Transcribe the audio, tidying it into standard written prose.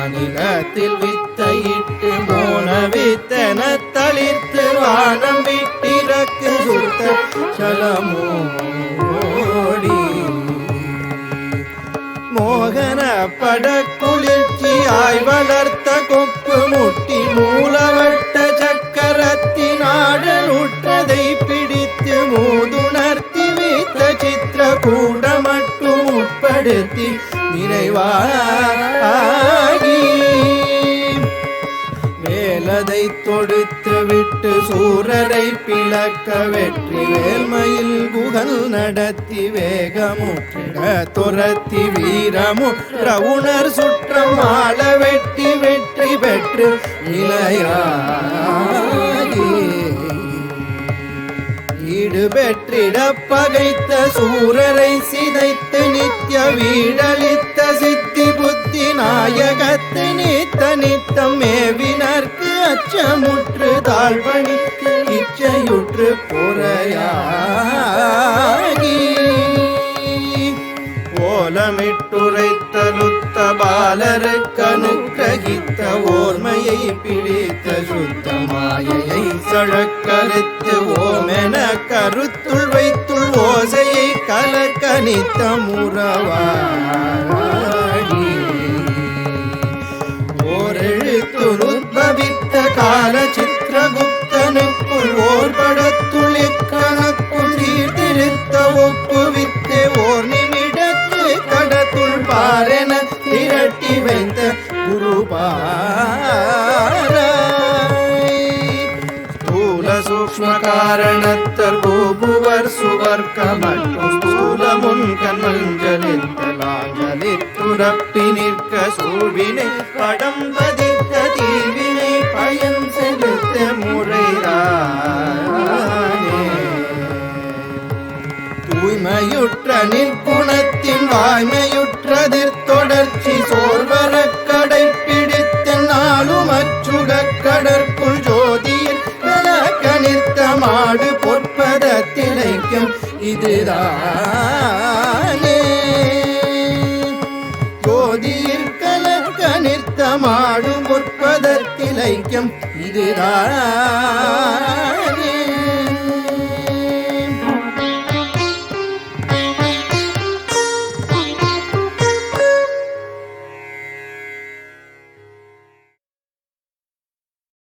மாநிலத்தில் வித்தையிட்டு மோன வித்தன தளிர்த்து வானம் விட்டிறக்கு சுத்த சலமோடி மோகன பட குளிர்ச்சியாய் வளர்த்த கொப்பு முட்டி மூலவட்ட சக்கரத்தினாடலுற்றதை பிடித்து மூதுணர்த்தி வைத்த சித்திர கூட மட்டும் உட்படுத்தி நிறைவாகி வேலதை தொடுத்து விட்டு சூரரை பிளக்க வெற்றி வேல்மையில் குகல் நடத்தி வேகமுற்றிட துரத்தி வீரமுற்ற உணர் சுற்றம் ஆள வெட்டி வெற்றி பெற்று நிலையாகி ஈடு பெற்றிட பகைத்த சூரரை சிதைத்து நித்ய வீடளித்த சித்தி புத்தி நாயகத்தை நீத்த நித்தம் மேவினர்க்கு அச்சமுற்று தாழ்வணிக்கு இச்சையுற்று பொறையாகி ஓலமிட்டுரைத்தலுத்த பாலருக்கு அனுக்கிரகித்த ஓர்மையை பிடித்த சுத்த மாயையை சழக்கறுத்து ஓமென கருத்துள் வைத்துள் ஓசையை கலக்கணித்த முறவாடி ஓரெழுத்து உத்பவித்த கால சித்திரகுப்தனுக்குள் ஓர் படத்துள் இக்கணக்குள் சீர்திருத்த ஒப்புவித்து ஓர் நிமிடத்து கடத்துள் பாரென திரட்டி வைத்த குருபாராய் ஸ்தூல சூக்ஷ்ம காரணத்தர் பூபுவர் சுவர்க்க மற்றும் ஸ்தூல முன்கண் மஞ்சளித்துரப்பி நிற்க சூழ்வினை படம் பதித்த தீவினை பயன் செலுத்த முறைதானே தூய்மையுற்ற நிற்குணத்தின் வாய்மையுற்றதிர் தொடர்ச்சி சோர்வர கடைப்பிடித்த நாளும் அச்சுக கடற்குள் ஜோதியில் கனித்த மாடு பொற்பதத்திலைக்கும் இதுதானே ஜோதியில் கனித்த மாடும் பொற்பதத்திலைக்கும் இதுதான்